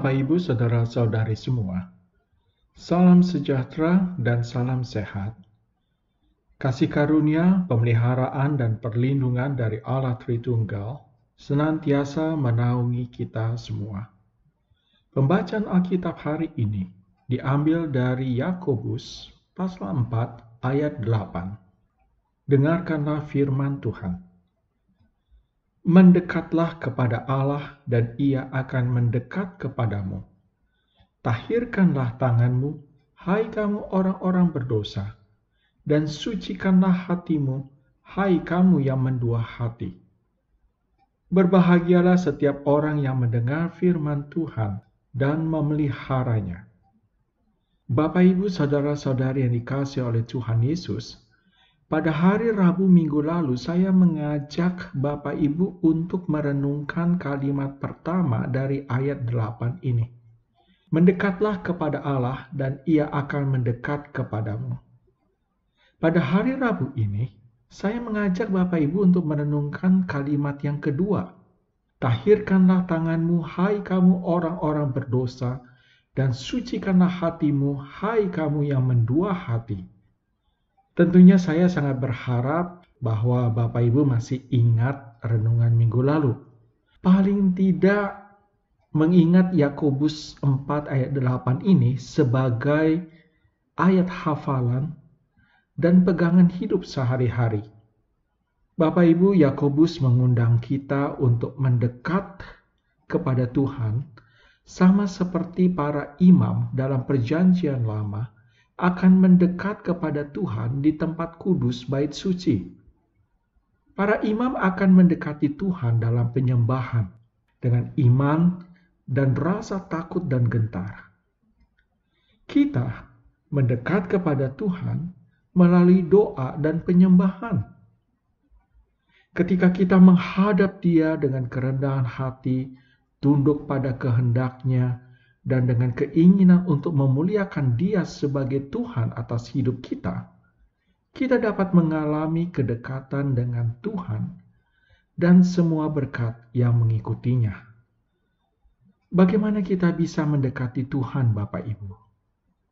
Bapak, Ibu, Saudara-saudari semua, salam sejahtera dan salam sehat. Kasih karunia, pemeliharaan, dan perlindungan dari Allah Tritunggal senantiasa menaungi kita semua. Pembacaan Alkitab hari ini diambil dari Yakobus pasal 4 ayat 8. Dengarkanlah firman Tuhan. Mendekatlah kepada Allah dan Ia akan mendekat kepadamu. Tahirkanlah tanganmu, hai kamu orang-orang berdosa, dan sucikanlah hatimu, hai kamu yang mendua hati. Berbahagialah setiap orang yang mendengar firman Tuhan dan memeliharanya. Bapak, Ibu, saudara-saudari yang dikasihi oleh Tuhan Yesus, pada hari Rabu minggu lalu saya mengajak Bapak Ibu untuk merenungkan kalimat pertama dari ayat 8 ini. Mendekatlah kepada Allah dan Ia akan mendekat kepadamu. Pada hari Rabu ini, saya mengajak Bapak Ibu untuk merenungkan kalimat yang kedua. Tahirkanlah tanganmu, hai kamu orang-orang berdosa, dan sucikanlah hatimu, hai kamu yang mendua hati. Tentunya saya sangat berharap bahwa Bapak Ibu masih ingat renungan minggu lalu. Paling tidak mengingat Yakobus 4 ayat 8 ini sebagai ayat hafalan dan pegangan hidup sehari-hari. Bapak Ibu, Yakobus mengundang kita untuk mendekat kepada Tuhan sama seperti para imam dalam Perjanjian Lama akan mendekat kepada Tuhan di tempat kudus bait suci. Para imam akan mendekati Tuhan dalam penyembahan dengan iman dan rasa takut dan gentar. Kita mendekat kepada Tuhan melalui doa dan penyembahan. Ketika kita menghadap Dia dengan kerendahan hati, tunduk pada kehendak-Nya, dan dengan keinginan untuk memuliakan Dia sebagai Tuhan atas hidup kita, kita dapat mengalami kedekatan dengan Tuhan dan semua berkat yang mengikutinya. Bagaimana kita bisa mendekati Tuhan, Bapak Ibu?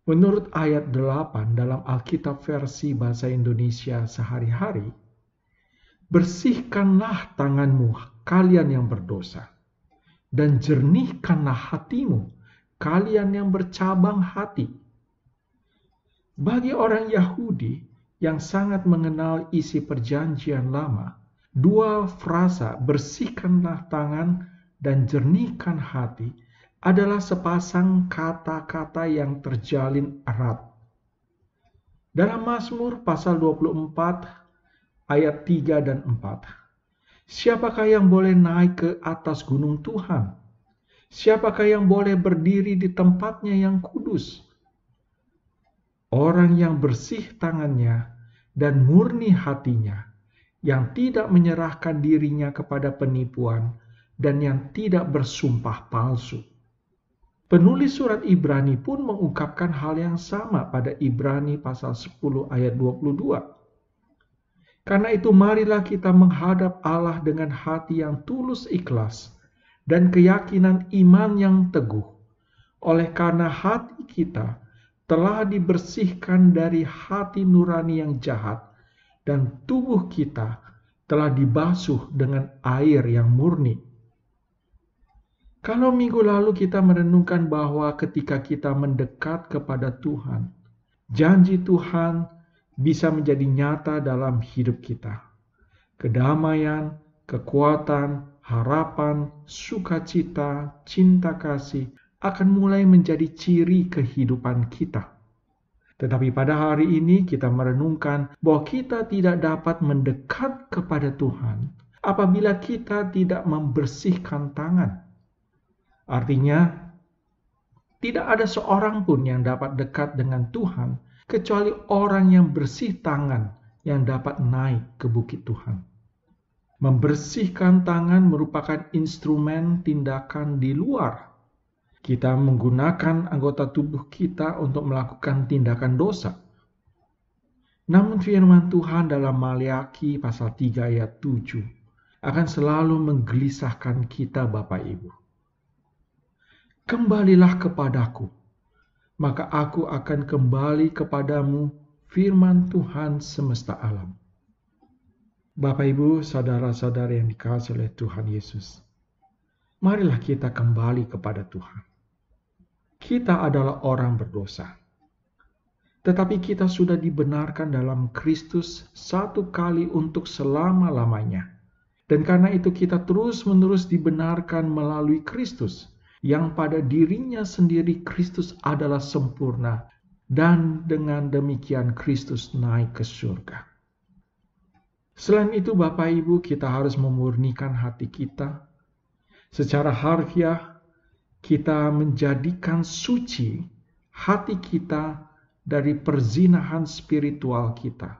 Menurut ayat 8 dalam Alkitab versi Bahasa Indonesia sehari-hari, bersihkanlah tanganmu, kalian yang berdosa, dan jernihkanlah hatimu, kalian yang bercabang hati. Bagi orang Yahudi yang sangat mengenal isi Perjanjian Lama, dua frasa bersihkanlah tangan dan jernihkan hati adalah sepasang kata-kata yang terjalin erat. Dalam Mazmur pasal 24 ayat 3 dan 4, siapakah yang boleh naik ke atas gunung Tuhan? Siapakah yang boleh berdiri di tempatnya yang kudus? Orang yang bersih tangannya dan murni hatinya, yang tidak menyerahkan dirinya kepada penipuan dan yang tidak bersumpah palsu. Penulis surat Ibrani pun mengungkapkan hal yang sama pada Ibrani pasal 10 ayat 22. Karena itu marilah kita menghadap Allah dengan hati yang tulus ikhlas dan keyakinan iman yang teguh, oleh karena hati kita telah dibersihkan dari hati nurani yang jahat dan tubuh kita telah dibasuh dengan air yang murni. Kalau minggu lalu kita merenungkan bahwa ketika kita mendekat kepada Tuhan, janji Tuhan bisa menjadi nyata dalam hidup kita. Kedamaian, kekuatan, harapan, sukacita, cinta kasih akan mulai menjadi ciri kehidupan kita. Tetapi pada hari ini kita merenungkan bahwa kita tidak dapat mendekat kepada Tuhan apabila kita tidak membersihkan tangan. Artinya, tidak ada seorang pun yang dapat dekat dengan Tuhan kecuali orang yang bersih tangan yang dapat naik ke bukit Tuhan. Membersihkan tangan merupakan instrumen tindakan di luar. Kita menggunakan anggota tubuh kita untuk melakukan tindakan dosa. Namun firman Tuhan dalam Maliaki pasal 3 ayat 7 akan selalu menggelisahkan kita, Bapak Ibu. Kembalilah kepadaku, maka aku akan kembali kepadamu, firman Tuhan semesta alam. Bapak, Ibu, saudara-saudara yang dikasihi oleh Tuhan Yesus, marilah kita kembali kepada Tuhan. Kita adalah orang berdosa, tetapi kita sudah dibenarkan dalam Kristus satu kali untuk selama-lamanya. Dan karena itu kita terus-menerus dibenarkan melalui Kristus, yang pada dirinya sendiri Kristus adalah sempurna, dan dengan demikian Kristus naik ke surga. Selain itu, Bapak Ibu, kita harus memurnikan hati kita. Secara harfiah, kita menjadikan suci hati kita dari perzinahan spiritual kita.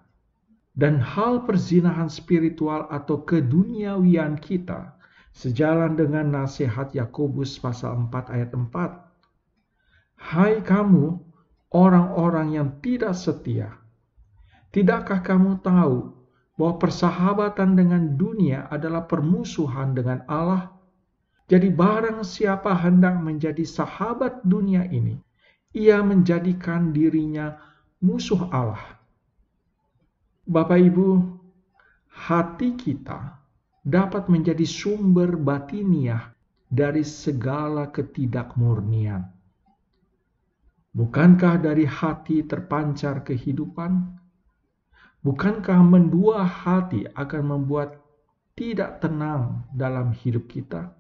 Dan hal perzinahan spiritual atau keduniawian kita sejalan dengan nasihat Yakobus pasal 4 ayat 4. Hai kamu, orang-orang yang tidak setia, tidakkah kamu tahu bahwa persahabatan dengan dunia adalah permusuhan dengan Allah? Jadi barang siapa hendak menjadi sahabat dunia ini, ia menjadikan dirinya musuh Allah. Bapak Ibu, hati kita dapat menjadi sumber batiniah dari segala ketidakmurnian. Bukankah dari hati terpancar kehidupan? Bukankah mendua hati akan membuat tidak tenang dalam hidup kita?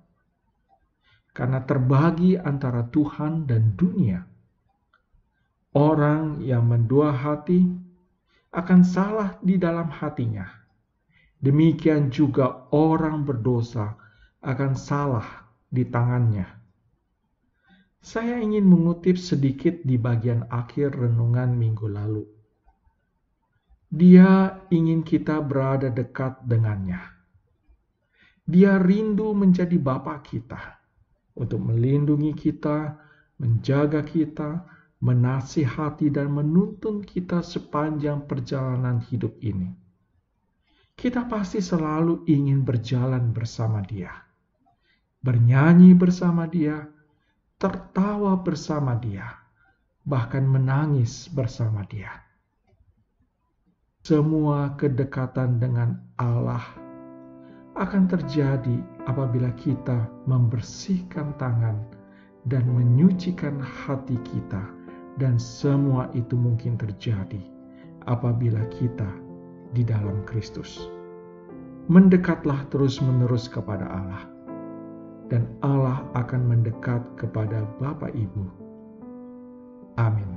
Karena terbagi antara Tuhan dan dunia. Orang yang mendua hati akan salah di dalam hatinya. Demikian juga orang berdosa akan salah di tangannya. Saya ingin mengutip sedikit di bagian akhir renungan minggu lalu. Dia ingin kita berada dekat dengannya. Dia rindu menjadi Bapa kita untuk melindungi kita, menjaga kita, menasihati dan menuntun kita sepanjang perjalanan hidup ini. Kita pasti selalu ingin berjalan bersama Dia, bernyanyi bersama Dia, tertawa bersama Dia, bahkan menangis bersama Dia. Semua kedekatan dengan Allah akan terjadi apabila kita membersihkan tangan dan menyucikan hati kita. Dan semua itu mungkin terjadi apabila kita di dalam Kristus. Mendekatlah terus-menerus kepada Allah, dan Allah akan mendekat kepada Bapak Ibu. Amin.